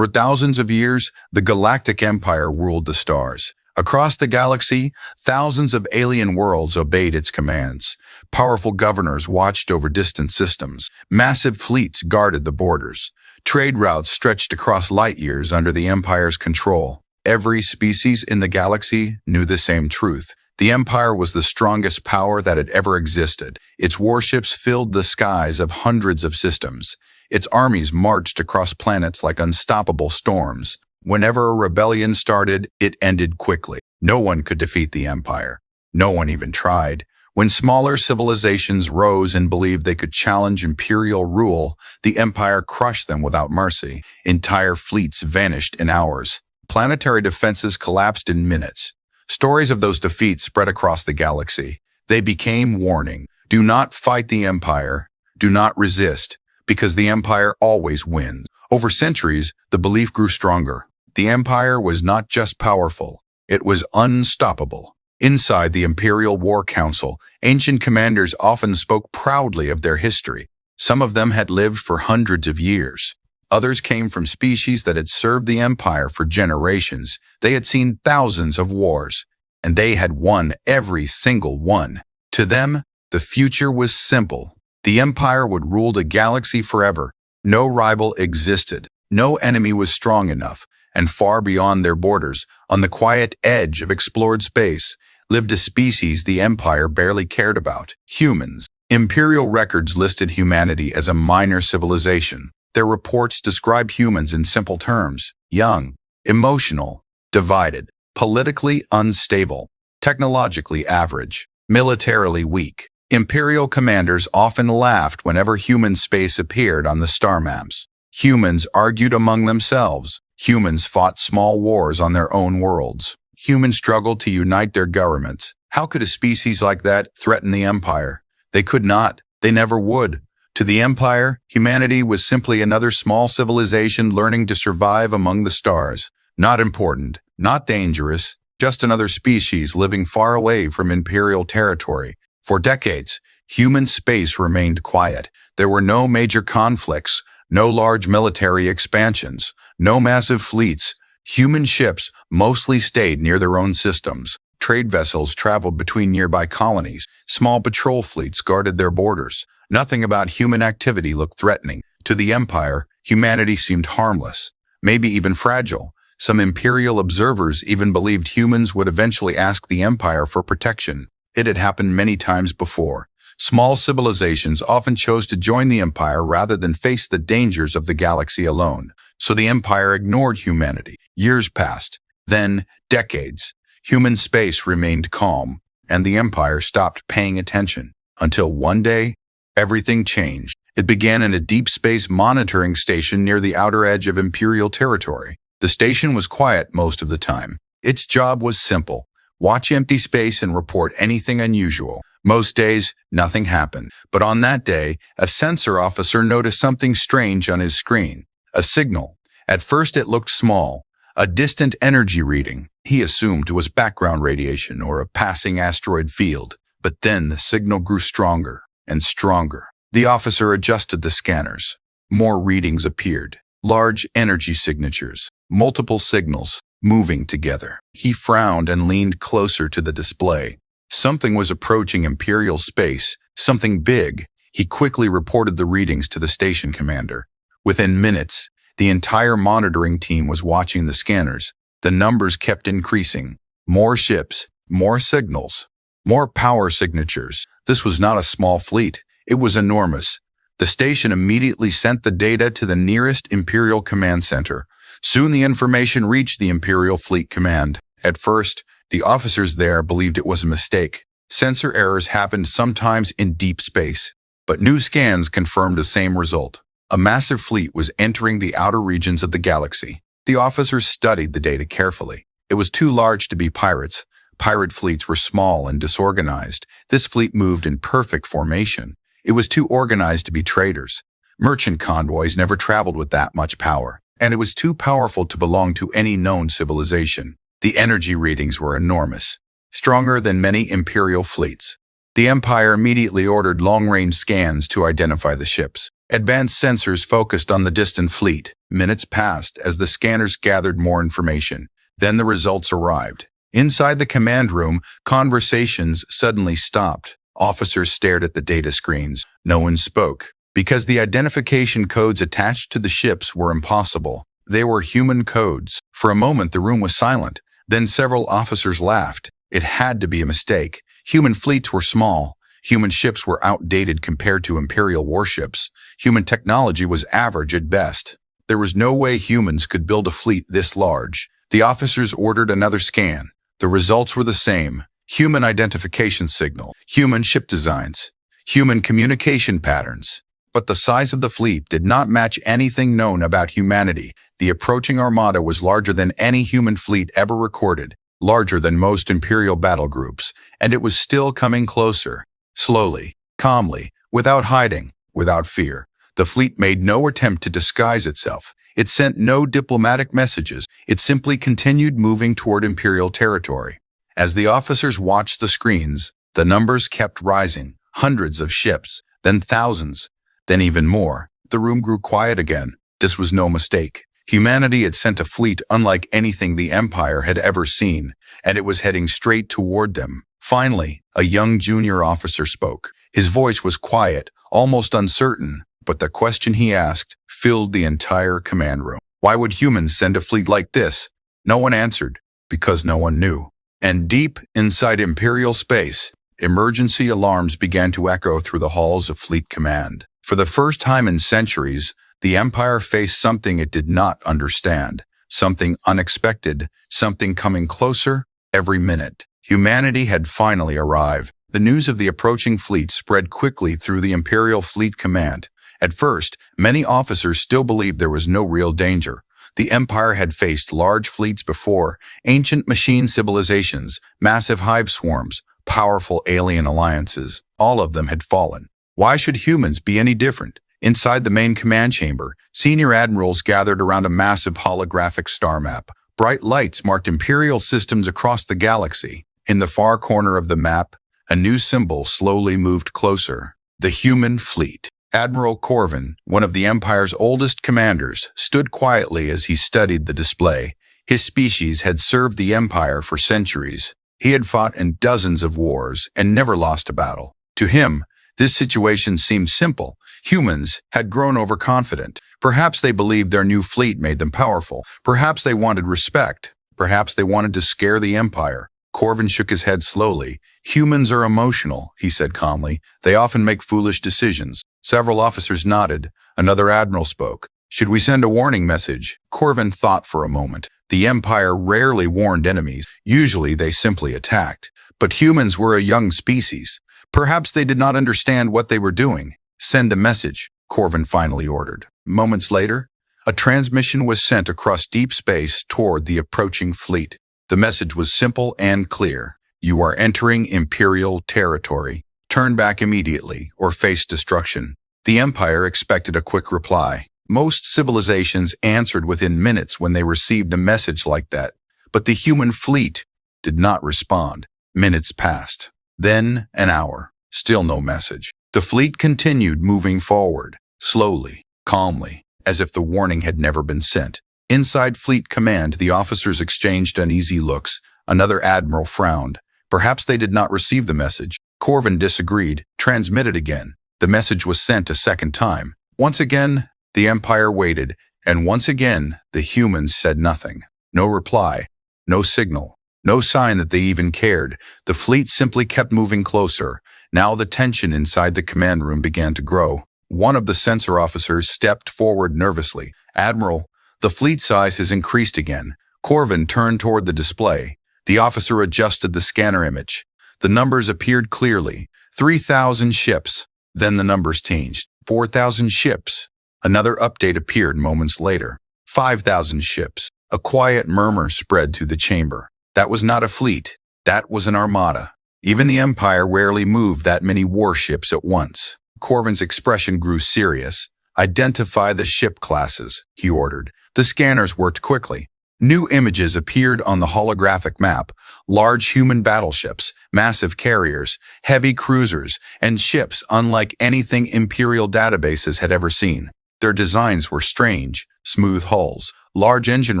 For thousands of years, the Galactic Empire ruled the stars. Across the galaxy, thousands of alien worlds obeyed its commands. Powerful governors watched over distant systems. Massive fleets guarded the borders. Trade routes stretched across light years under the Empire's control. Every species in the galaxy knew the same truth. The Empire was the strongest power that had ever existed. Its warships filled the skies of hundreds of systems. Its armies marched across planets like unstoppable storms. Whenever a rebellion started, it ended quickly. No one could defeat the Empire. No one even tried. When smaller civilizations rose and believed they could challenge imperial rule, the Empire crushed them without mercy. Entire fleets vanished in hours. Planetary defenses collapsed in minutes. Stories of those defeats spread across the galaxy. They became warning. Do not fight the Empire. Do not resist, because the Empire always wins. Over centuries, the belief grew stronger. The Empire was not just powerful, it was unstoppable. Inside the Imperial War Council, ancient commanders often spoke proudly of their history. Some of them had lived for hundreds of years. Others came from species that had served the Empire for generations. They had seen thousands of wars, and they had won every single one. To them, the future was simple. The Empire would rule the galaxy forever. No rival existed. No enemy was strong enough. And far beyond their borders, on the quiet edge of explored space, lived a species the Empire barely cared about: humans. Imperial records listed humanity as a minor civilization. Their reports describe humans in simple terms: young, emotional, divided, politically unstable, technologically average, militarily weak. Imperial commanders often laughed whenever human space appeared on the star maps. Humans argued among themselves. Humans fought small wars on their own worlds. Humans struggled to unite their governments. How could a species like that threaten the Empire? They could not. They never would. To the Empire, humanity was simply another small civilization learning to survive among the stars. Not important, not dangerous, just another species living far away from Imperial territory. For decades, human space remained quiet. There were no major conflicts, no large military expansions, no massive fleets. Human ships mostly stayed near their own systems. Trade vessels traveled between nearby colonies. Small patrol fleets guarded their borders. Nothing about human activity looked threatening. To the Empire, humanity seemed harmless, maybe even fragile. Some Imperial observers even believed humans would eventually ask the Empire for protection. It had happened many times before. Small civilizations often chose to join the Empire rather than face the dangers of the galaxy alone. So the Empire ignored humanity. Years passed, then decades. Human space remained calm, and the Empire stopped paying attention. Until one day, everything changed. It began in a deep space monitoring station near the outer edge of Imperial territory. The station was quiet most of the time. Its job was simple: watch empty space and report anything unusual. Most days, nothing happened. But on that day, a sensor officer noticed something strange on his screen. A signal. At first it looked small, a distant energy reading. He assumed it was background radiation or a passing asteroid field. But then the signal grew stronger and stronger. The officer adjusted the scanners. More readings appeared. Large energy signatures. Multiple signals moving together. He frowned and leaned closer to the display. Something was approaching Imperial space, something big. He quickly reported the readings to the station commander. Within minutes, the entire monitoring team was watching the scanners. The numbers kept increasing. More ships, more signals, more power signatures. This was not a small fleet. It was enormous. The station immediately sent the data to the nearest Imperial Command Center. Soon the information reached the Imperial Fleet Command. At first, the officers there believed it was a mistake. Sensor errors happened sometimes in deep space, but new scans confirmed the same result. A massive fleet was entering the outer regions of the galaxy. The officers studied the data carefully. It was too large to be pirates. Pirate fleets were small and disorganized. This fleet moved in perfect formation. It was too organized to be traders. Merchant convoys never traveled with that much power, and it was too powerful to belong to any known civilization. The energy readings were enormous, stronger than many Imperial fleets. The Empire immediately ordered long-range scans to identify the ships. Advanced sensors focused on the distant fleet. Minutes passed as the scanners gathered more information. Then the results arrived. Inside the command room, conversations suddenly stopped. Officers stared at the data screens. No one spoke, because the identification codes attached to the ships were impossible. They were human codes. For a moment, the room was silent. Then several officers laughed. It had to be a mistake. Human fleets were small. Human ships were outdated compared to Imperial warships. Human technology was average at best. There was no way humans could build a fleet this large. The officers ordered another scan. The results were the same. Human identification signal, human ship designs, human communication patterns. But the size of the fleet did not match anything known about humanity. The approaching armada was larger than any human fleet ever recorded, larger than most Imperial battle groups, and it was still coming closer. Slowly, calmly, without hiding, without fear. The fleet made no attempt to disguise itself. It sent no diplomatic messages. It simply continued moving toward Imperial territory. As the officers watched the screens, the numbers kept rising. Hundreds of ships, then thousands, then even more. The room grew quiet again. This was no mistake. Humanity had sent a fleet unlike anything the Empire had ever seen, and it was heading straight toward them. Finally, a young junior officer spoke. His voice was quiet, almost uncertain, but the question he asked filled the entire command room. Why would humans send a fleet like this? No one answered, because no one knew. And deep inside Imperial space, emergency alarms began to echo through the halls of Fleet Command. For the first time in centuries, the Empire faced something it did not understand, something unexpected, something coming closer every minute. Humanity had finally arrived. The news of the approaching fleet spread quickly through the Imperial Fleet Command. At first, many officers still believed there was no real danger. The Empire had faced large fleets before, ancient machine civilizations, massive hive swarms, powerful alien alliances. All of them had fallen. Why should humans be any different? Inside the main command chamber, senior admirals gathered around a massive holographic star map. Bright lights marked Imperial systems across the galaxy. In the far corner of the map, a new symbol slowly moved closer. The human fleet. Admiral Corvin, one of the Empire's oldest commanders, stood quietly as he studied the display. His species had served the Empire for centuries. He had fought in dozens of wars and never lost a battle. To him, this situation seemed simple. Humans had grown overconfident. Perhaps they believed their new fleet made them powerful. Perhaps they wanted respect. Perhaps they wanted to scare the Empire. Corvin shook his head slowly. Humans are emotional, he said calmly. They often make foolish decisions. Several officers nodded. Another admiral spoke. Should we send a warning message? Corvin thought for a moment. The Empire rarely warned enemies. Usually they simply attacked. But humans were a young species. Perhaps they did not understand what they were doing. Send a message, Corvin finally ordered. Moments later, a transmission was sent across deep space toward the approaching fleet. The message was simple and clear. You are entering Imperial territory. Turn back immediately or face destruction. The Empire expected a quick reply. Most civilizations answered within minutes when they received a message like that. But the human fleet did not respond. Minutes passed. Then an hour. Still no message. The fleet continued moving forward, slowly, calmly, as if the warning had never been sent. Inside Fleet Command, the officers exchanged uneasy looks. Another admiral frowned. Perhaps they did not receive the message. Corvin disagreed. Transmitted again. The message was sent a second time. Once again, the Empire waited, and once again, the humans said nothing. No reply, no signal, no sign that they even cared. The fleet simply kept moving closer. Now the tension inside the command room began to grow. One of the sensor officers stepped forward nervously. Admiral, the fleet size has increased again. Corvin turned toward the display. The officer adjusted the scanner image. The numbers appeared clearly. 3,000 ships. Then the numbers changed. 4,000 ships. Another update appeared moments later. 5,000 ships. A quiet murmur spread through the chamber. That was not a fleet. That was an armada. Even the Empire rarely moved that many warships at once. Corvin's expression grew serious. Identify the ship classes, he ordered. The scanners worked quickly. New images appeared on the holographic map. Large human battleships, massive carriers, heavy cruisers, and ships unlike anything Imperial databases had ever seen. Their designs were strange: smooth hulls, large engine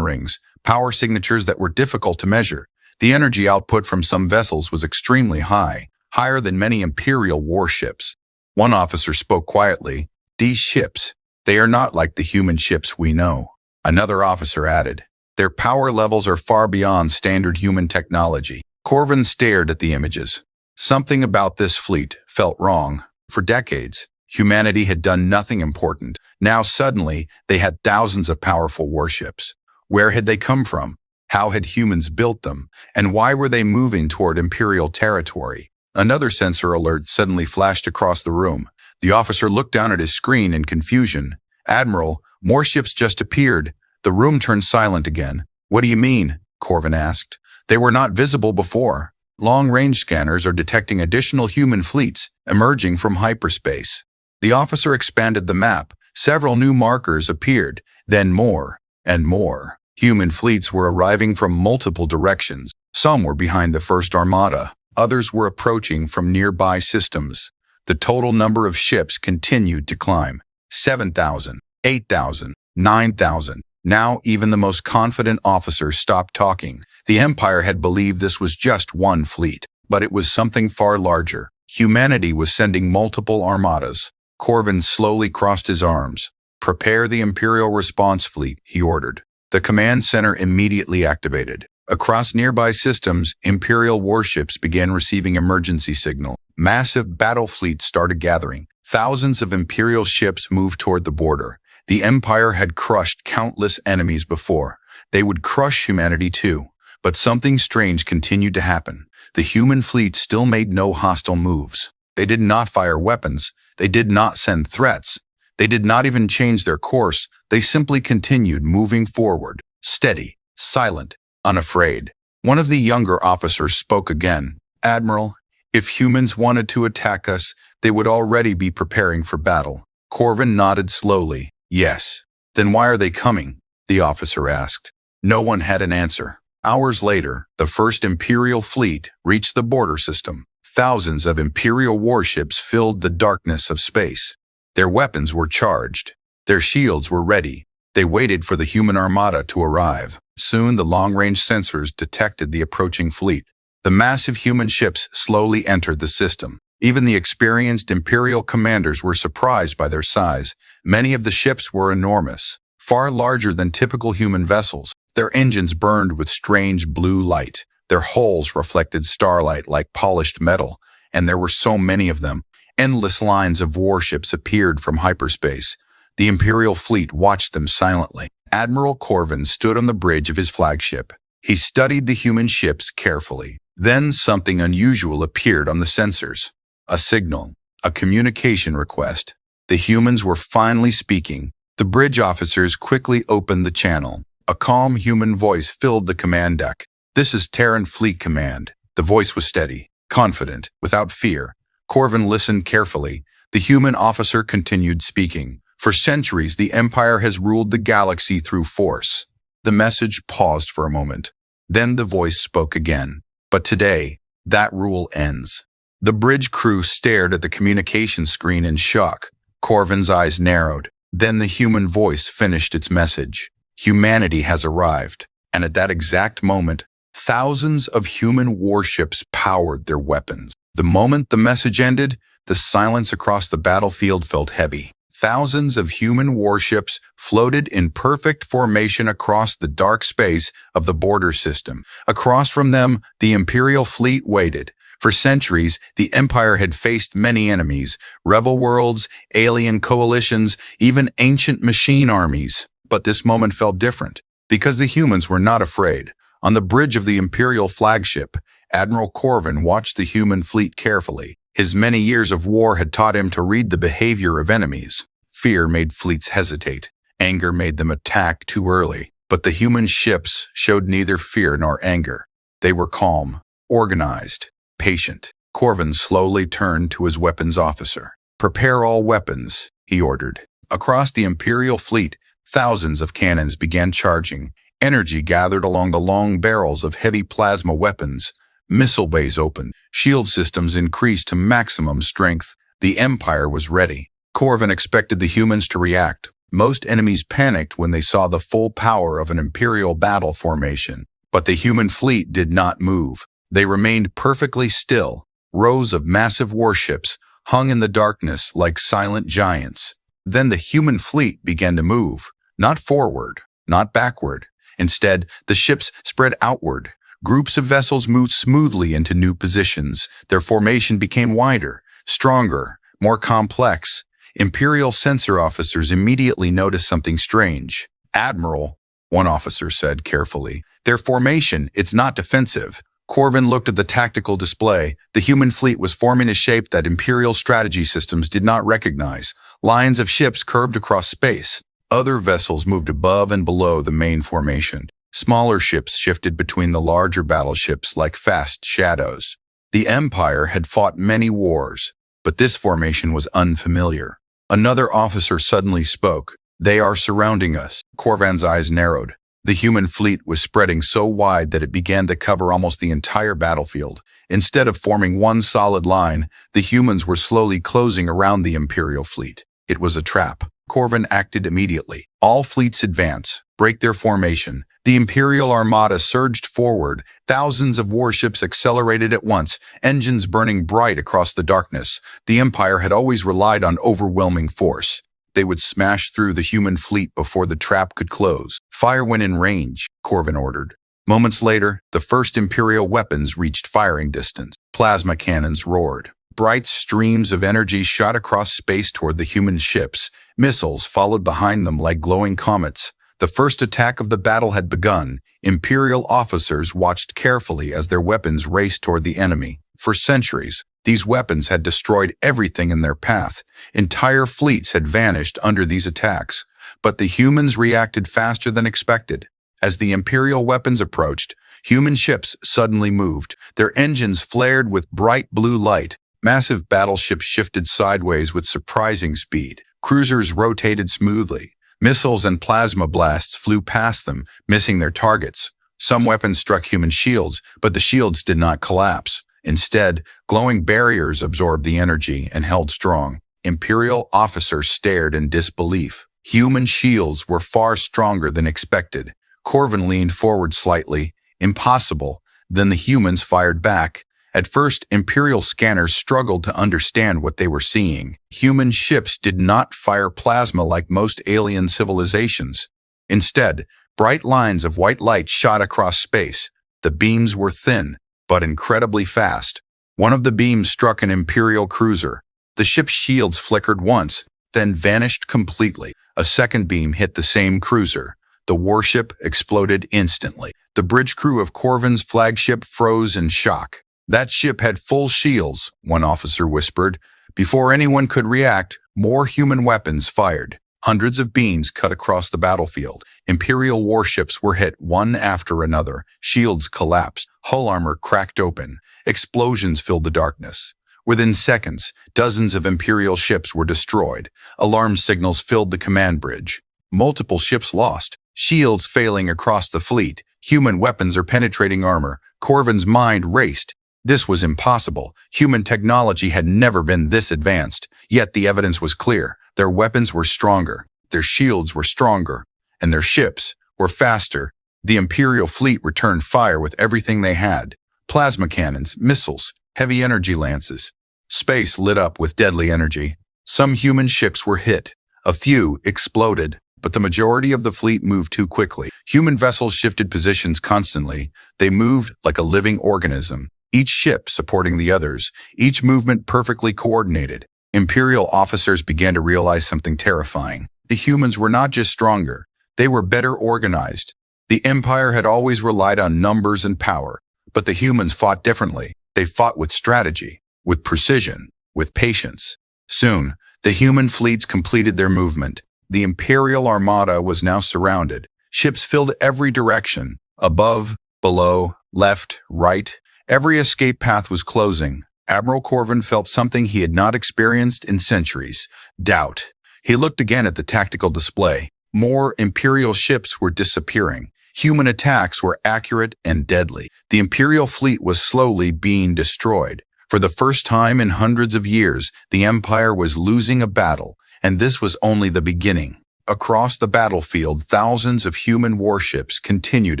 rings, power signatures that were difficult to measure. The energy output from some vessels was extremely high, higher than many Imperial warships. One officer spoke quietly. "These ships, they are not like the human ships we know." Another officer added, "Their power levels are far beyond standard human technology." Corvin stared at the images. Something about this fleet felt wrong. For decades, humanity had done nothing important. Now suddenly, they had thousands of powerful warships. Where had they come from? How had humans built them? And why were they moving toward Imperial territory? Another sensor alert suddenly flashed across the room. The officer looked down at his screen in confusion. "Admiral, more ships just appeared." The room turned silent again. "What do you mean?" Corvin asked. "They were not visible before. Long-range scanners are detecting additional human fleets emerging from hyperspace." The officer expanded the map. Several new markers appeared, then more and more. Human fleets were arriving from multiple directions. Some were behind the first armada. Others were approaching from nearby systems. The total number of ships continued to climb. 7,000, 8,000, 9,000. Now even the most confident officers stopped talking. The Empire had believed this was just one fleet, but it was something far larger. Humanity was sending multiple armadas. Corvin slowly crossed his arms. "Prepare the Imperial Response Fleet," he ordered. The command center immediately activated. Across nearby systems, Imperial warships began receiving emergency signal. Massive battle fleets started gathering. Thousands of Imperial ships moved toward the border. The Empire had crushed countless enemies before. They would crush humanity too. But something strange continued to happen. The human fleet still made no hostile moves. They did not fire weapons. They did not send threats. They did not even change their course. They simply continued moving forward, steady, silent, unafraid. One of the younger officers spoke again. "Admiral, if humans wanted to attack us, they would already be preparing for battle." Corvin nodded slowly. "Yes." "Then why are they coming?" the officer asked. No one had an answer. Hours later, the first Imperial fleet reached the border system. Thousands of Imperial warships filled the darkness of space. Their weapons were charged. Their shields were ready. They waited for the human armada to arrive. Soon the long-range sensors detected the approaching fleet. The massive human ships slowly entered the system. Even the experienced Imperial commanders were surprised by their size. Many of the ships were enormous, far larger than typical human vessels. Their engines burned with strange blue light. Their hulls reflected starlight like polished metal, and there were so many of them. Endless lines of warships appeared from hyperspace. The Imperial fleet watched them silently. Admiral Corvin stood on the bridge of his flagship. He studied the human ships carefully. Then something unusual appeared on the sensors. A signal, a communication request. The humans were finally speaking. The bridge officers quickly opened the channel. A calm human voice filled the command deck. "This is Terran Fleet Command." The voice was steady, confident, without fear. Corvin listened carefully. The human officer continued speaking. "For centuries, the Empire has ruled the galaxy through force." The message paused for a moment. Then the voice spoke again. "But today, that rule ends." The bridge crew stared at the communication screen in shock. Corvin's eyes narrowed. Then the human voice finished its message. "Humanity has arrived." And at that exact moment, thousands of human warships powered their weapons. The moment the message ended, the silence across the battlefield felt heavy. Thousands of human warships floated in perfect formation across the dark space of the border system. Across from them, the Imperial fleet waited. For centuries, the Empire had faced many enemies, rebel worlds, alien coalitions, even ancient machine armies. But this moment felt different, because the humans were not afraid. On the bridge of the Imperial flagship, Admiral Corvin watched the human fleet carefully. His many years of war had taught him to read the behavior of enemies. Fear made fleets hesitate. Anger made them attack too early. But the human ships showed neither fear nor anger. They were calm, organized, patient. Corvin slowly turned to his weapons officer. "Prepare all weapons," he ordered. Across the Imperial fleet, thousands of cannons began charging. Energy gathered along the long barrels of heavy plasma weapons. Missile bays opened. Shield systems increased to maximum strength. The Empire was ready. Corvin expected the humans to react. Most enemies panicked when they saw the full power of an Imperial battle formation. But the human fleet did not move. They remained perfectly still. Rows of massive warships hung in the darkness like silent giants. Then the human fleet began to move. Not forward, not backward. Instead, the ships spread outward. Groups of vessels moved smoothly into new positions. Their formation became wider, stronger, more complex. Imperial sensor officers immediately noticed something strange. "Admiral," one officer said carefully, "their formation, it's not defensive." Corvin looked at the tactical display. The human fleet was forming a shape that Imperial strategy systems did not recognize. Lines of ships curved across space. Other vessels moved above and below the main formation. Smaller ships shifted between the larger battleships like fast shadows. The Empire had fought many wars, but this formation was unfamiliar. Another officer suddenly spoke. "They are surrounding us." Corvin's eyes narrowed. The human fleet was spreading so wide that it began to cover almost the entire battlefield. Instead of forming one solid line, the humans were slowly closing around the Imperial fleet. It was a trap. Corvin acted immediately. All fleets advance, break their formation. The Imperial Armada surged forward. Thousands of warships accelerated at once, engines burning bright across the darkness. The Empire had always relied on overwhelming force. They would smash through the human fleet before the trap could close. "Fire when in range," Corvin ordered. Moments later, the first Imperial weapons reached firing distance. Plasma cannons roared. Bright streams of energy shot across space toward the human ships. Missiles followed behind them like glowing comets. The first attack of the battle had begun. Imperial officers watched carefully as their weapons raced toward the enemy. For centuries, these weapons had destroyed everything in their path. Entire fleets had vanished under these attacks. But the humans reacted faster than expected. As the Imperial weapons approached, human ships suddenly moved. Their engines flared with bright blue light. Massive battleships shifted sideways with surprising speed. Cruisers rotated smoothly. Missiles and plasma blasts flew past them, missing their targets. Some weapons struck human shields, but the shields did not collapse. Instead, glowing barriers absorbed the energy and held strong. Imperial officers stared in disbelief. Human shields were far stronger than expected. Corvin leaned forward slightly. "Impossible." Then the humans fired back. At first, Imperial scanners struggled to understand what they were seeing. Human ships did not fire plasma like most alien civilizations. Instead, bright lines of white light shot across space. The beams were thin, but incredibly fast. One of the beams struck an Imperial cruiser. The ship's shields flickered once, then vanished completely. A second beam hit the same cruiser. The warship exploded instantly. The bridge crew of Corvin's flagship froze in shock. "That ship had full shields," one officer whispered. Before anyone could react, more human weapons fired. Hundreds of beams cut across the battlefield. Imperial warships were hit one after another. Shields collapsed. Hull armor cracked open. Explosions filled the darkness. Within seconds, dozens of Imperial ships were destroyed. Alarm signals filled the command bridge. Multiple ships lost. Shields failing across the fleet. Human weapons are penetrating armor. Corvin's mind raced. This was impossible. Human technology had never been this advanced. Yet the evidence was clear. Their weapons were stronger. Their shields were stronger. And their ships were faster. The Imperial fleet returned fire with everything they had. Plasma cannons, missiles, heavy energy lances. Space lit up with deadly energy. Some human ships were hit. A few exploded. But the majority of the fleet moved too quickly. Human vessels shifted positions constantly. They moved like a living organism. Each ship supporting the others, each movement perfectly coordinated. Imperial officers began to realize something terrifying. The humans were not just stronger, they were better organized. The Empire had always relied on numbers and power, but the humans fought differently. They fought with strategy, with precision, with patience. Soon, the human fleets completed their movement. The Imperial Armada was now surrounded. Ships filled every direction, above, below, left, right. Every escape path was closing. Admiral Corvin felt something he had not experienced in centuries: doubt. He looked again at the tactical display. More Imperial ships were disappearing. Human attacks were accurate and deadly. The Imperial fleet was slowly being destroyed. For the first time in hundreds of years, the Empire was losing a battle, and this was only the beginning. Across the battlefield, thousands of human warships continued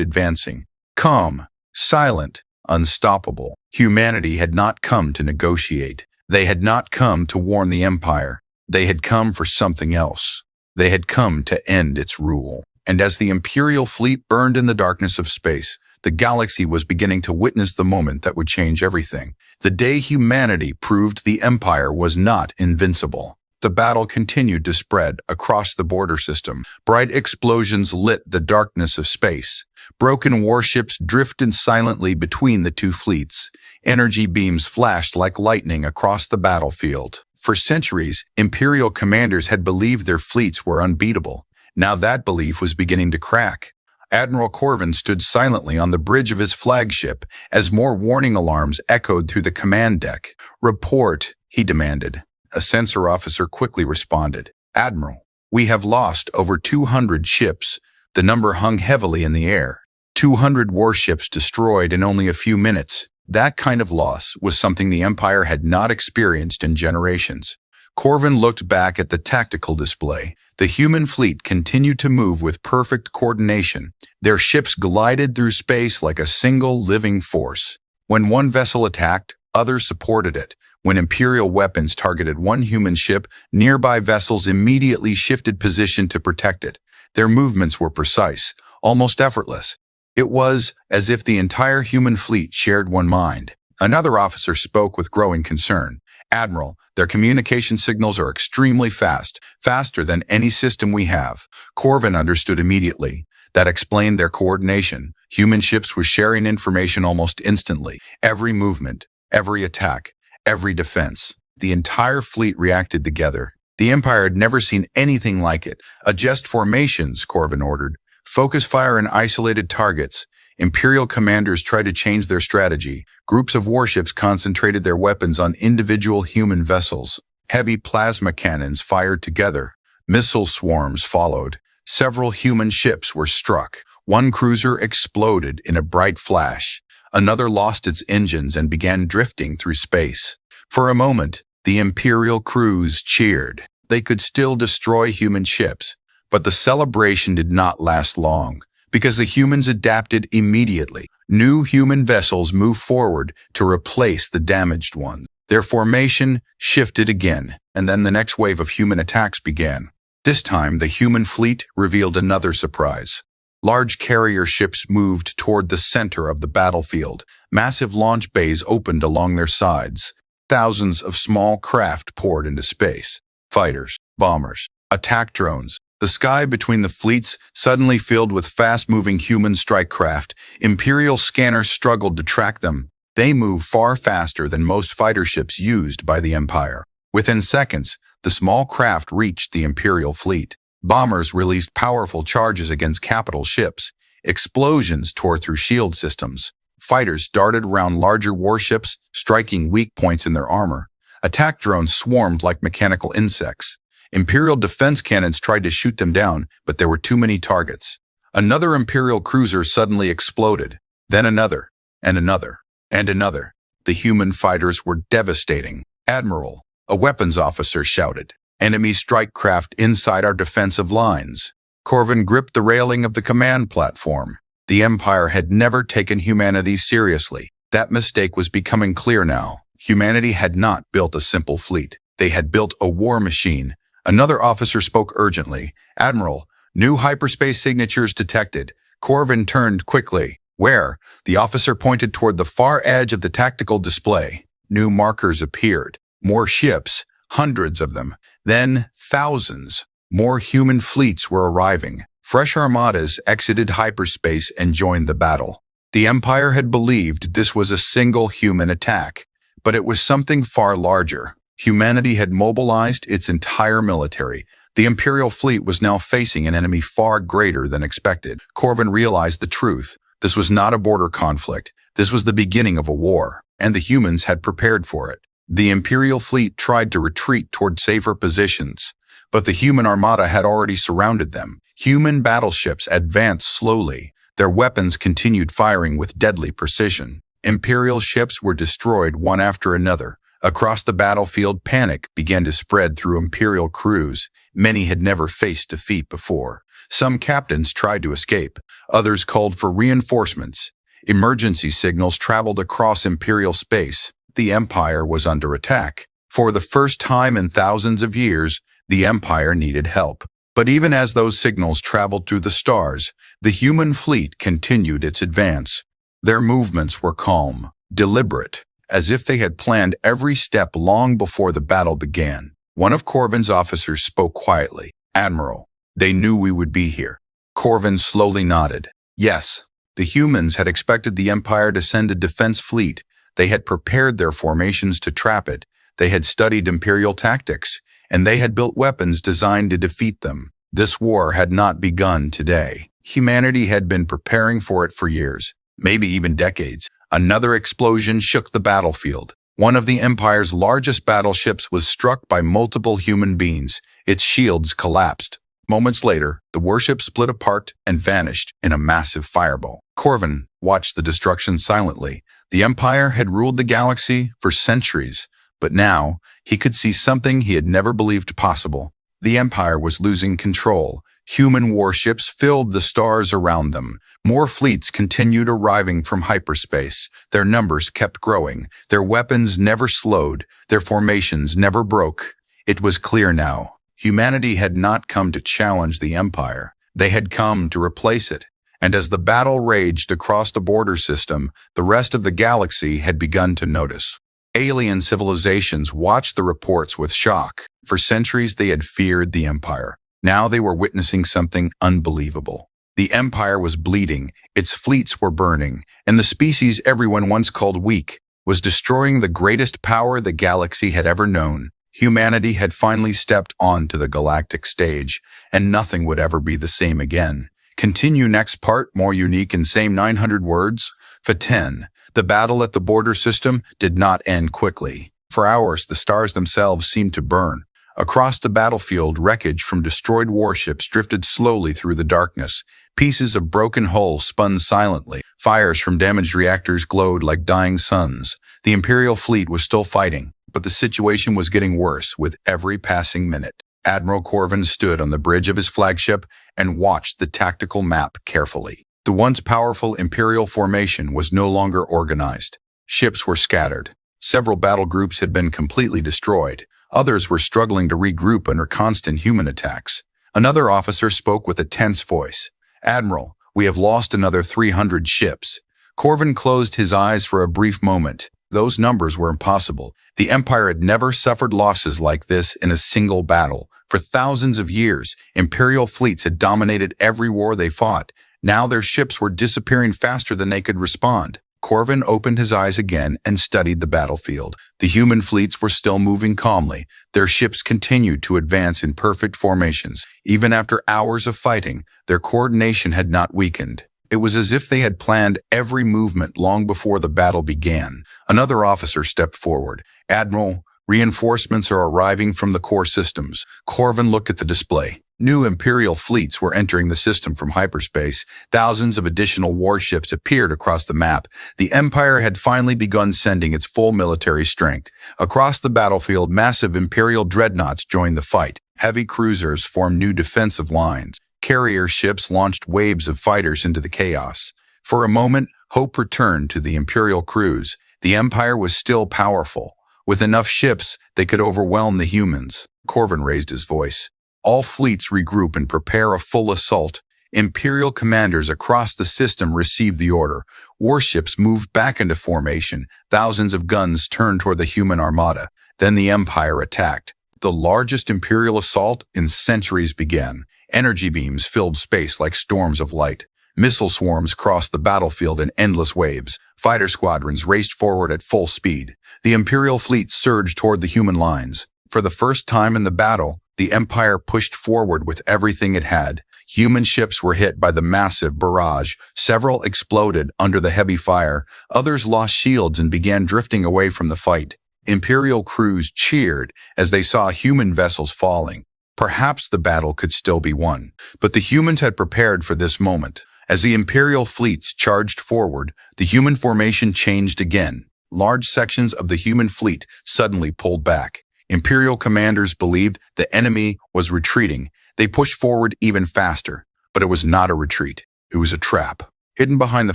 advancing. Calm, silent, unstoppable. Humanity had not come to negotiate. They had not come to warn the Empire. They had come for something else. They had come to end its rule. And as the Imperial fleet burned in the darkness of space, the galaxy was beginning to witness the moment that would change everything. The day humanity proved the Empire was not invincible. The battle continued to spread across the border system. Bright explosions lit the darkness of space. Broken warships drifted silently between the two fleets. Energy beams flashed like lightning across the battlefield. For centuries, Imperial commanders had believed their fleets were unbeatable. Now that belief was beginning to crack. Admiral Corvin stood silently on the bridge of his flagship as more warning alarms echoed through the command deck. "Report," he demanded. A sensor officer quickly responded. "Admiral, we have lost over 200 ships." The number hung heavily in the air. 200 warships destroyed in only a few minutes. That kind of loss was something the Empire had not experienced in generations. Corvin looked back at the tactical display. The human fleet continued to move with perfect coordination. Their ships glided through space like a single living force. When one vessel attacked, others supported it. When Imperial weapons targeted one human ship, nearby vessels immediately shifted position to protect it. Their movements were precise, almost effortless. It was as if the entire human fleet shared one mind. Another officer spoke with growing concern. "Admiral, their communication signals are extremely fast, faster than any system we have." Corvin understood immediately. That explained their coordination. Human ships were sharing information almost instantly. Every movement, every attack, every defense. The entire fleet reacted together. The Empire had never seen anything like it. "Adjust formations," Corvin ordered. "Focus fire on isolated targets." Imperial commanders tried to change their strategy. Groups of warships concentrated their weapons on individual human vessels. Heavy plasma cannons fired together. Missile swarms followed. Several human ships were struck. One cruiser exploded in a bright flash. Another lost its engines and began drifting through space. For a moment, the Imperial crews cheered. They could still destroy human ships, but the celebration did not last long, because the humans adapted immediately. New human vessels moved forward to replace the damaged ones. Their formation shifted again, and then the next wave of human attacks began. This time, the human fleet revealed another surprise. Large carrier ships moved toward the center of the battlefield. Massive launch bays opened along their sides. Thousands of small craft poured into space. Fighters, bombers, attack drones. The sky between the fleets suddenly filled with fast-moving human strike craft. Imperial scanners struggled to track them. They moved far faster than most fighter ships used by the Empire. Within seconds, the small craft reached the Imperial fleet. Bombers released powerful charges against capital ships. Explosions tore through shield systems. Fighters darted around larger warships, striking weak points in their armor. Attack drones swarmed like mechanical insects. Imperial defense cannons tried to shoot them down, but there were too many targets. Another Imperial cruiser suddenly exploded. Then another, and another, and another. The human fighters were devastating. "Admiral," a weapons officer shouted. "Enemy strike craft inside our defensive lines." Corvin gripped the railing of the command platform. The Empire had never taken humanity seriously. That mistake was becoming clear now. Humanity had not built a simple fleet. They had built a war machine. Another officer spoke urgently. "Admiral, new hyperspace signatures detected." Corvin turned quickly. "Where?" The officer pointed toward the far edge of the tactical display. New markers appeared. More ships, hundreds of them. Then thousands. More human fleets were arriving. Fresh armadas exited hyperspace and joined the battle. The Empire had believed this was a single human attack, but it was something far larger. Humanity had mobilized its entire military. The Imperial fleet was now facing an enemy far greater than expected. Corvin realized the truth. This was not a border conflict. This was the beginning of a war, and the humans had prepared for it. The Imperial fleet tried to retreat toward safer positions, but the human armada had already surrounded them. Human battleships advanced slowly. Their weapons continued firing with deadly precision. Imperial ships were destroyed one after another. Across the battlefield, panic began to spread through Imperial crews. Many had never faced defeat before. Some captains tried to escape. Others called for reinforcements. Emergency signals traveled across Imperial space. The Empire was under attack. For the first time in thousands of years, the Empire needed help. But even as those signals traveled through the stars, the human fleet continued its advance. Their movements were calm, deliberate, as if they had planned every step long before the battle began. One of Corvin's officers spoke quietly. "Admiral, they knew we would be here." Corvin slowly nodded. Yes, the humans had expected the Empire to send a defense fleet. They had prepared their formations to trap it. They had studied Imperial tactics, and they had built weapons designed to defeat them. This war had not begun today. Humanity had been preparing for it for years, maybe even decades. Another explosion shook the battlefield. One of the Empire's largest battleships was struck by multiple human beings. Its shields collapsed. Moments later, the warship split apart and vanished in a massive fireball. Corvin watched the destruction silently. The Empire had ruled the galaxy for centuries, but now he could see something he had never believed possible. The Empire was losing control. Human warships filled the stars around them. More fleets continued arriving from hyperspace. Their numbers kept growing. Their weapons never slowed. Their formations never broke. It was clear now. Humanity had not come to challenge the Empire. They had come to replace it. And as the battle raged across the border system, the rest of the galaxy had begun to notice. Alien civilizations watched the reports with shock. For centuries, they had feared the Empire. Now they were witnessing something unbelievable. The Empire was bleeding, its fleets were burning, and the species everyone once called weak was destroying the greatest power the galaxy had ever known. Humanity had finally stepped onto the galactic stage, and nothing would ever be the same again. Continue next part, more unique and same 900 words. For 10. The battle at the border system did not end quickly. For hours, the stars themselves seemed to burn. Across the battlefield, wreckage from destroyed warships drifted slowly through the darkness. Pieces of broken hulls spun silently. Fires from damaged reactors glowed like dying suns. The Imperial fleet was still fighting, but the situation was getting worse with every passing minute. Admiral Corvin stood on the bridge of his flagship and watched the tactical map carefully. The once powerful Imperial formation was no longer organized. Ships were scattered. Several battle groups had been completely destroyed. Others were struggling to regroup under constant human attacks. Another officer spoke with a tense voice. "Admiral, we have lost another 300 ships." Corvin closed his eyes for a brief moment. Those numbers were impossible. The Empire had never suffered losses like this in a single battle. For thousands of years, Imperial fleets had dominated every war they fought. Now their ships were disappearing faster than they could respond. Corvin opened his eyes again and studied the battlefield. The human fleets were still moving calmly. Their ships continued to advance in perfect formations. Even after hours of fighting, their coordination had not weakened. It was as if they had planned every movement long before the battle began. Another officer stepped forward. "Admiral, reinforcements are arriving from the core systems." Corvin looked at the display. New Imperial fleets were entering the system from hyperspace. Thousands of additional warships appeared across the map. The Empire had finally begun sending its full military strength. Across the battlefield, massive Imperial dreadnoughts joined the fight. Heavy cruisers formed new defensive lines. Carrier ships launched waves of fighters into the chaos. For a moment, hope returned to the Imperial crews. The Empire was still powerful. With enough ships, they could overwhelm the humans. Corvin raised his voice. "All fleets regroup and prepare a full assault." Imperial commanders across the system received the order. Warships moved back into formation. Thousands of guns turned toward the human armada. Then the Empire attacked. The largest Imperial assault in centuries began. Energy beams filled space like storms of light. Missile swarms crossed the battlefield in endless waves. Fighter squadrons raced forward at full speed. The Imperial fleet surged toward the human lines. For the first time in the battle, the Empire pushed forward with everything it had. Human ships were hit by the massive barrage. Several exploded under the heavy fire. Others lost shields and began drifting away from the fight. Imperial crews cheered as they saw human vessels falling. Perhaps the battle could still be won. But the humans had prepared for this moment. As the Imperial fleets charged forward, the human formation changed again. Large sections of the human fleet suddenly pulled back. Imperial commanders believed the enemy was retreating. They pushed forward even faster, but it was not a retreat. It was a trap. Hidden behind the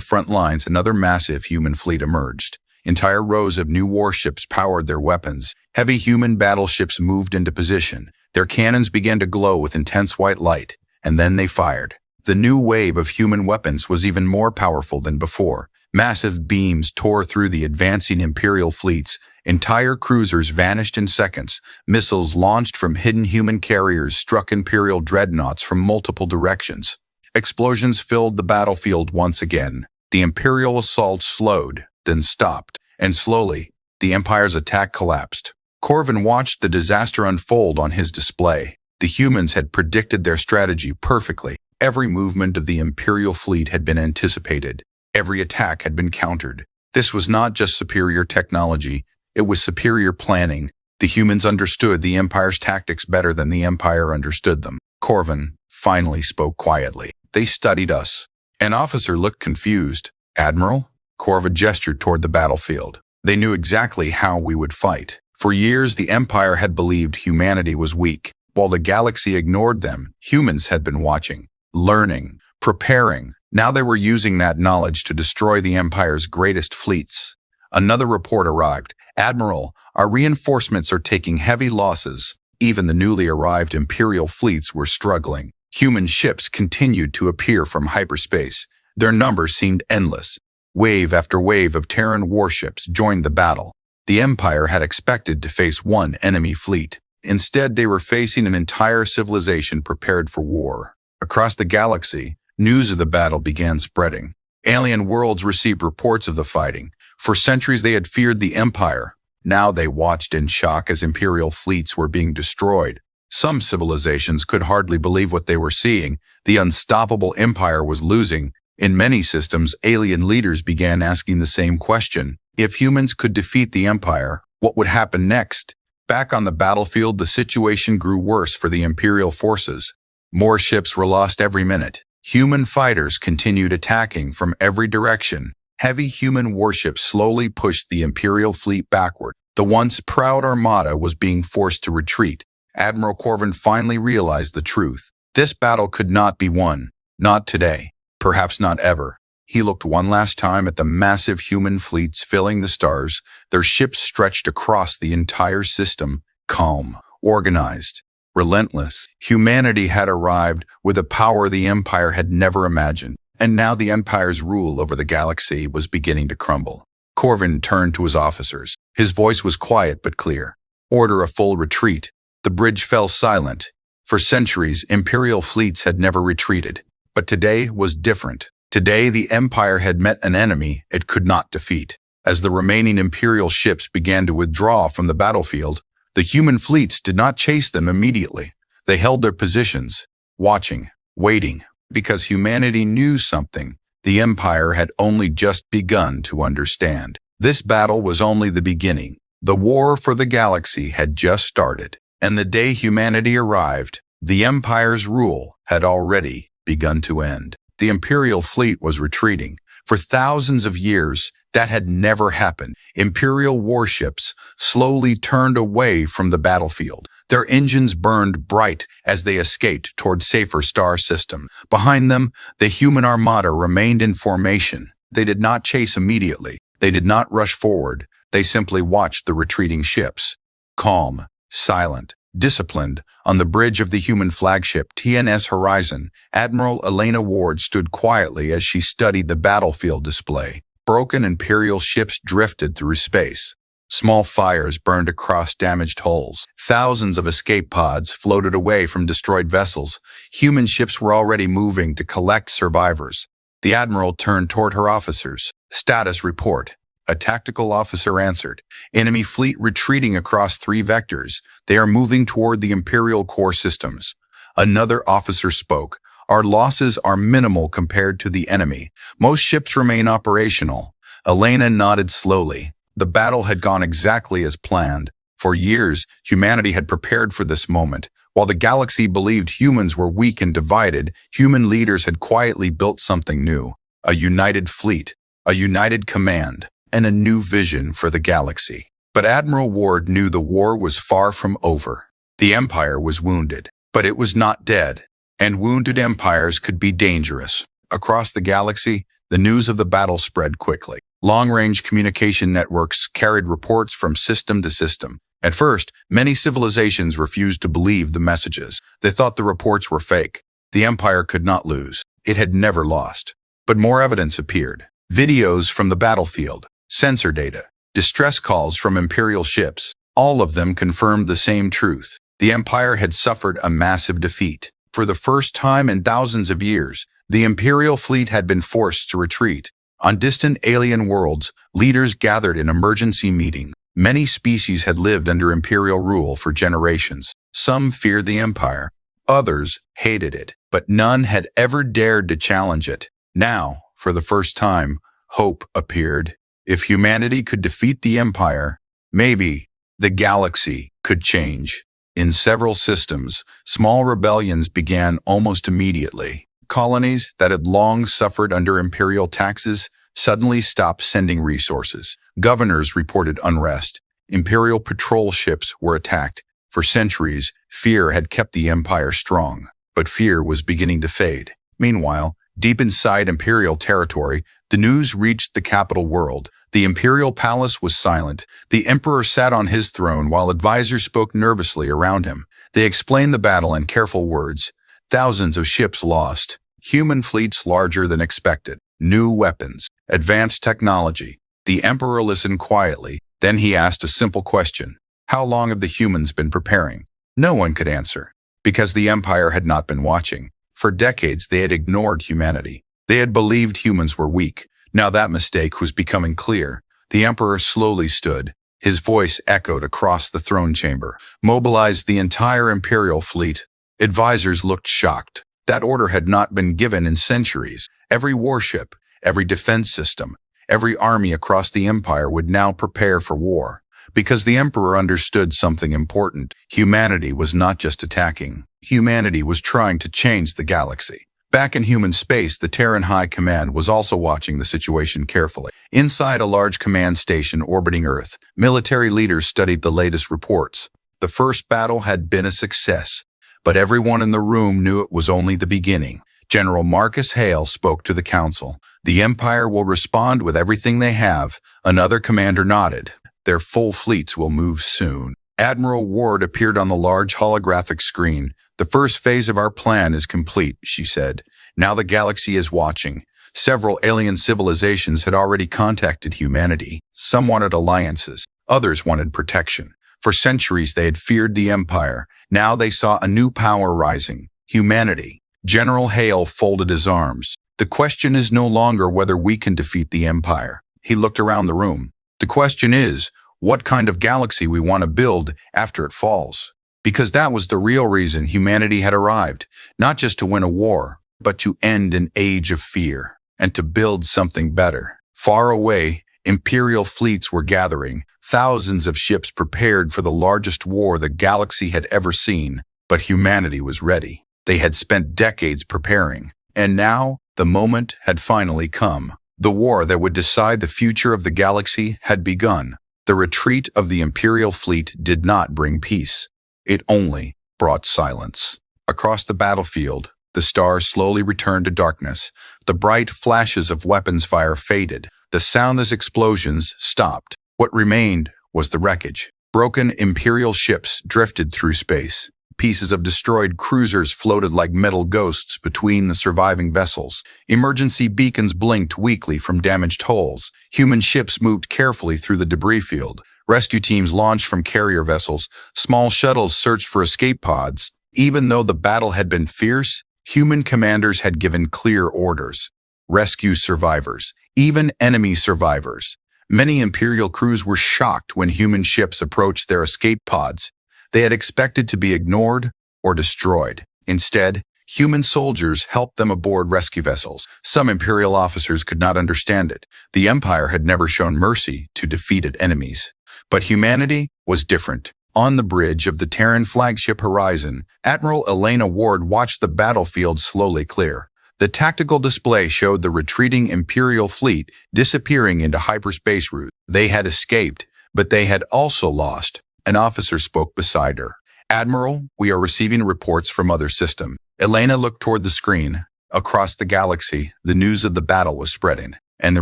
front lines, another massive human fleet emerged. Entire rows of new warships powered their weapons. Heavy human battleships moved into position. Their cannons began to glow with intense white light, and then they fired. The new wave of human weapons was even more powerful than before. Massive beams tore through the advancing Imperial fleets. Entire cruisers vanished in seconds. Missiles launched from hidden human carriers struck Imperial dreadnoughts from multiple directions. Explosions filled the battlefield once again. The Imperial assault slowed, then stopped, and slowly, the Empire's attack collapsed. Corvin watched the disaster unfold on his display. The humans had predicted their strategy perfectly. Every movement of the Imperial fleet had been anticipated. Every attack had been countered. This was not just superior technology, it was superior planning. The humans understood the Empire's tactics better than the Empire understood them. Corvin finally spoke quietly. They studied us. An officer looked confused. Admiral? Corvin gestured toward the battlefield. They knew exactly how we would fight. For years, the Empire had believed humanity was weak. While the galaxy ignored them, humans had been watching, learning, preparing. Now they were using that knowledge to destroy the Empire's greatest fleets. Another report arrived. Admiral, our reinforcements are taking heavy losses. Even the newly arrived Imperial fleets were struggling. Human ships continued to appear from hyperspace. Their numbers seemed endless. Wave after wave of Terran warships joined the battle. The Empire had expected to face one enemy fleet. Instead, they were facing an entire civilization prepared for war. Across the galaxy, news of the battle began spreading. Alien worlds received reports of the fighting. For centuries, they had feared the Empire. Now they watched in shock as Imperial fleets were being destroyed. Some civilizations could hardly believe what they were seeing. The unstoppable Empire was losing. In many systems, alien leaders began asking the same question. If humans could defeat the Empire, what would happen next? Back on the battlefield, the situation grew worse for the Imperial forces. More ships were lost every minute. Human fighters continued attacking from every direction. Heavy human warships slowly pushed the Imperial fleet backward. The once proud armada was being forced to retreat. Admiral Corvin finally realized the truth. This battle could not be won. Not today. Perhaps not ever. He looked one last time at the massive human fleets filling the stars. Their ships stretched across the entire system, calm, organized, relentless. Humanity had arrived with a power the Empire had never imagined. And now the Empire's rule over the galaxy was beginning to crumble. Corvin turned to his officers. His voice was quiet but clear. Order a full retreat. The bridge fell silent. For centuries, Imperial fleets had never retreated. But today was different. Today, the Empire had met an enemy it could not defeat. As the remaining Imperial ships began to withdraw from the battlefield, the human fleets did not chase them immediately. They held their positions, watching, waiting, because humanity knew something the Empire had only just begun to understand. This battle was only the beginning. The war for the galaxy had just started, and the day humanity arrived, the Empire's rule had already begun to end. The Imperial fleet was retreating. For thousands of years, that had never happened. Imperial warships slowly turned away from the battlefield. Their engines burned bright as they escaped toward safer star systems. Behind them, the human armada remained in formation. They did not chase immediately. They did not rush forward. They simply watched the retreating ships. Calm, silent, disciplined, on the bridge of the human flagship TNS Horizon, Admiral Elena Ward stood quietly as she studied the battlefield display. Broken Imperial ships drifted through space. Small fires burned across damaged hulls. Thousands of escape pods floated away from destroyed vessels. Human ships were already moving to collect survivors. The Admiral turned toward her officers. Status report. A tactical officer answered. Enemy fleet retreating across 3 vectors. They are moving toward the Imperial core systems. Another officer spoke. Our losses are minimal compared to the enemy. Most ships remain operational. Elena nodded slowly. The battle had gone exactly as planned. For years, humanity had prepared for this moment. While the galaxy believed humans were weak and divided, human leaders had quietly built something new: a united fleet, a united command, and a new vision for the galaxy. But Admiral Ward knew the war was far from over. The Empire was wounded, but it was not dead, and wounded empires could be dangerous. Across the galaxy, the news of the battle spread quickly. Long-range communication networks carried reports from system to system. At first, many civilizations refused to believe the messages. They thought the reports were fake. The Empire could not lose. It had never lost. But more evidence appeared. Videos from the battlefield, sensor data, distress calls from Imperial ships. All of them confirmed the same truth. The Empire had suffered a massive defeat. For the first time in thousands of years, the Imperial fleet had been forced to retreat. On distant alien worlds, leaders gathered in emergency meetings. Many species had lived under Imperial rule for generations. Some feared the Empire. Others hated it, but none had ever dared to challenge it. Now, for the first time, hope appeared. If humanity could defeat the Empire, maybe the galaxy could change. In several systems, small rebellions began almost immediately. Colonies that had long suffered under Imperial taxes suddenly stopped sending resources. Governors reported unrest. Imperial patrol ships were attacked. For centuries, fear had kept the Empire strong, but fear was beginning to fade. Meanwhile, deep inside Imperial territory, the news reached the capital world. The Imperial palace was silent. The Emperor sat on his throne while advisors spoke nervously around him. They explained the battle in careful words. Thousands of ships lost. Human fleets larger than expected. New weapons. Advanced technology. The Emperor listened quietly. Then he asked a simple question. How long have the humans been preparing? No one could answer, because the Empire had not been watching. For decades, they had ignored humanity. They had believed humans were weak. Now that mistake was becoming clear. The Emperor slowly stood. His voice echoed across the throne chamber. Mobilized the entire Imperial fleet. Advisors looked shocked. That order had not been given in centuries. Every warship, every defense system, every army across the Empire would now prepare for war. Because the Emperor understood something important. Humanity was not just attacking. Humanity was trying to change the galaxy. Back in human space, the Terran High Command was also watching the situation carefully. Inside a large command station orbiting Earth, military leaders studied the latest reports. The first battle had been a success, but everyone in the room knew it was only the beginning. General Marcus Hale spoke to the council. The Empire will respond with everything they have. Another commander nodded. Their full fleets will move soon. Admiral Ward appeared on the large holographic screen. The first phase of our plan is complete, she said. Now the galaxy is watching. Several alien civilizations had already contacted humanity. Some wanted alliances. Others wanted protection. For centuries they had feared the Empire. Now they saw a new power rising. Humanity. General Hale folded his arms. The question is no longer whether we can defeat the Empire. He looked around the room. The question is, what kind of galaxy we want to build after it falls. Because that was the real reason humanity had arrived, not just to win a war, but to end an age of fear, and to build something better. Far away, Imperial fleets were gathering, thousands of ships prepared for the largest war the galaxy had ever seen, but humanity was ready. They had spent decades preparing, and now the moment had finally come. The war that would decide the future of the galaxy had begun. The retreat of the Imperial fleet did not bring peace. It only brought silence. Across the battlefield, the stars slowly returned to darkness. The bright flashes of weapons fire faded. The soundless explosions stopped. What remained was the wreckage. Broken Imperial ships drifted through space. Pieces of destroyed cruisers floated like metal ghosts between the surviving vessels. Emergency beacons blinked weakly from damaged hulls. Human ships moved carefully through the debris field. Rescue teams launched from carrier vessels. Small shuttles searched for escape pods. Even though the battle had been fierce, human commanders had given clear orders. Rescue survivors, even enemy survivors. Many Imperial crews were shocked when human ships approached their escape pods. They had expected to be ignored or destroyed. Instead, human soldiers helped them aboard rescue vessels. Some Imperial officers could not understand it. The Empire had never shown mercy to defeated enemies. But humanity was different. On the bridge of the Terran flagship Horizon, Admiral Elena Ward watched the battlefield slowly clear. The tactical display showed the retreating Imperial fleet disappearing into hyperspace routes. They had escaped, but they had also lost. An officer spoke beside her. "Admiral, we are receiving reports from other systems." Elena looked toward the screen. Across the galaxy, the news of the battle was spreading, and the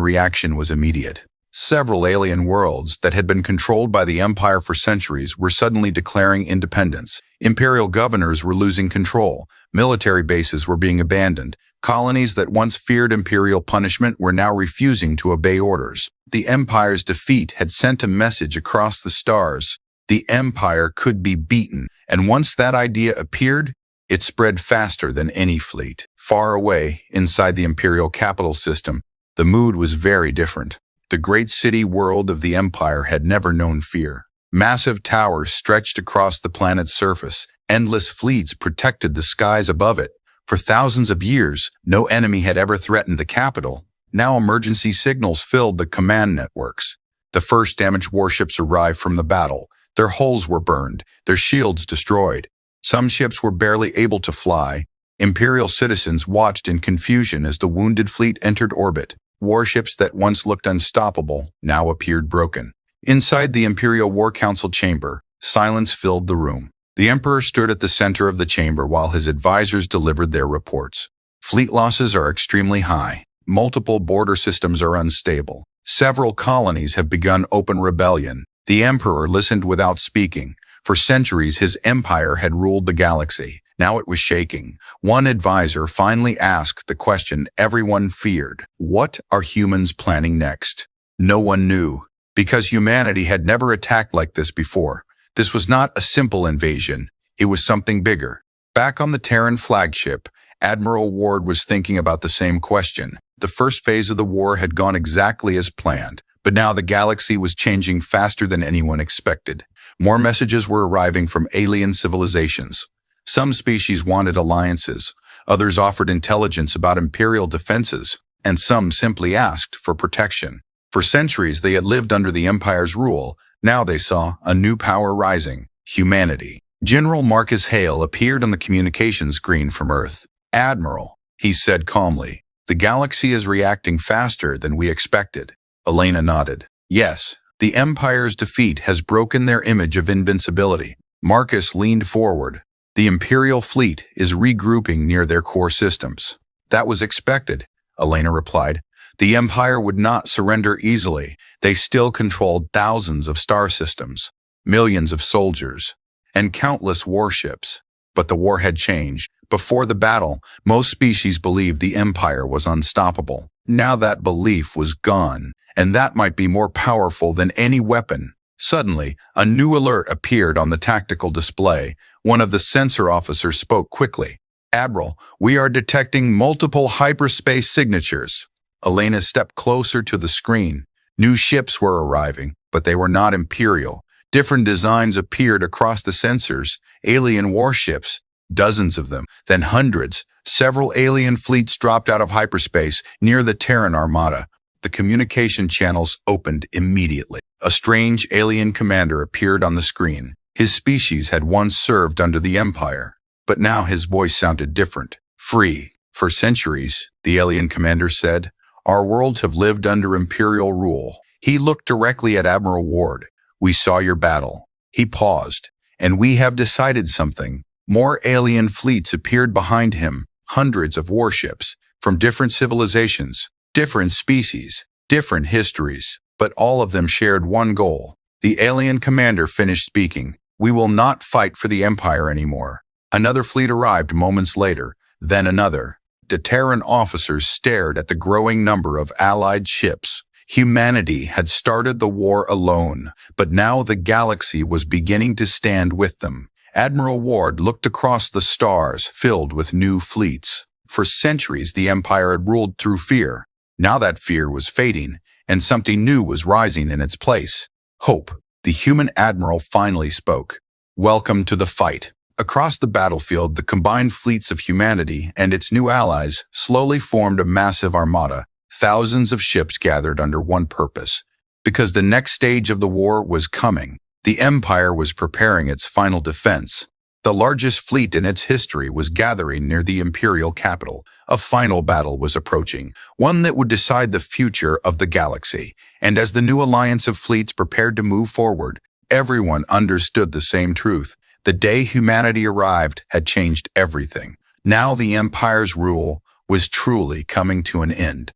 reaction was immediate. Several alien worlds that had been controlled by the Empire for centuries were suddenly declaring independence. Imperial governors were losing control. Military bases were being abandoned. Colonies that once feared Imperial punishment were now refusing to obey orders. The Empire's defeat had sent a message across the stars. The Empire could be beaten, and once that idea appeared, it spread faster than any fleet. Far away, inside the Imperial capital system, the mood was very different. The great city world of the Empire had never known fear. Massive towers stretched across the planet's surface. Endless fleets protected the skies above it. For thousands of years, no enemy had ever threatened the capital. Now emergency signals filled the command networks. The first damaged warships arrived from the battle. Their hulls were burned, their shields destroyed. Some ships were barely able to fly. Imperial citizens watched in confusion as the wounded fleet entered orbit. Warships that once looked unstoppable now appeared broken. Inside the Imperial War Council chamber, silence filled the room. The Emperor stood at the center of the chamber while his advisors delivered their reports. Fleet losses are extremely high. Multiple border systems are unstable. Several colonies have begun open rebellion. The Emperor listened without speaking. For centuries, his empire had ruled the galaxy. Now it was shaking. One advisor finally asked the question everyone feared. What are humans planning next? No one knew, because humanity had never attacked like this before. This was not a simple invasion. It was something bigger. Back on the Terran flagship, Admiral Ward was thinking about the same question. The first phase of the war had gone exactly as planned, but now the galaxy was changing faster than anyone expected. More messages were arriving from alien civilizations. Some species wanted alliances, others offered intelligence about Imperial defenses, and some simply asked for protection. For centuries they had lived under the Empire's rule. Now they saw a new power rising: humanity. General Marcus Hale appeared on the communication screen from Earth. "Admiral," he said calmly, "the galaxy is reacting faster than we expected." Elena nodded. "Yes, the Empire's defeat has broken their image of invincibility." Marcus leaned forward. "The Imperial fleet is regrouping near their core systems." "That was expected," Elena replied. "The Empire would not surrender easily. They still controlled thousands of star systems, millions of soldiers, and countless warships. But the war had changed. Before the battle, most species believed the Empire was unstoppable. Now that belief was gone, and that might be more powerful than any weapon. Suddenly, a new alert appeared on the tactical display. One of the sensor officers spoke quickly. "Admiral, we are detecting multiple hyperspace signatures." Elena stepped closer to the screen. New ships were arriving, but they were not Imperial. Different designs appeared across the sensors. Alien warships, dozens of them, then hundreds. Several alien fleets dropped out of hyperspace near the Terran Armada. The communication channels opened immediately. A strange alien commander appeared on the screen. His species had once served under the Empire, but now his voice sounded different. "Free. For centuries," the alien commander said, "our worlds have lived under Imperial rule." He looked directly at Admiral Ward. "We saw your battle." He paused. "And we have decided something." More alien fleets appeared behind him, hundreds of warships, from different civilizations, different species, different histories, but all of them shared one goal. The alien commander finished speaking. "We will not fight for the Empire anymore." Another fleet arrived moments later, then another. The Terran officers stared at the growing number of allied ships. Humanity had started the war alone, but now the galaxy was beginning to stand with them. Admiral Ward looked across the stars filled with new fleets. For centuries, the Empire had ruled through fear. Now that fear was fading, and something new was rising in its place. Hope. The human admiral finally spoke. "Welcome to the fight." Across the battlefield, the combined fleets of humanity and its new allies slowly formed a massive armada. Thousands of ships gathered under one purpose, because the next stage of the war was coming. The Empire was preparing its final defense. The largest fleet in its history was gathering near the imperial capital. A final battle was approaching, one that would decide the future of the galaxy. And as the new alliance of fleets prepared to move forward, everyone understood the same truth. The day humanity arrived had changed everything. Now the Empire's rule was truly coming to an end.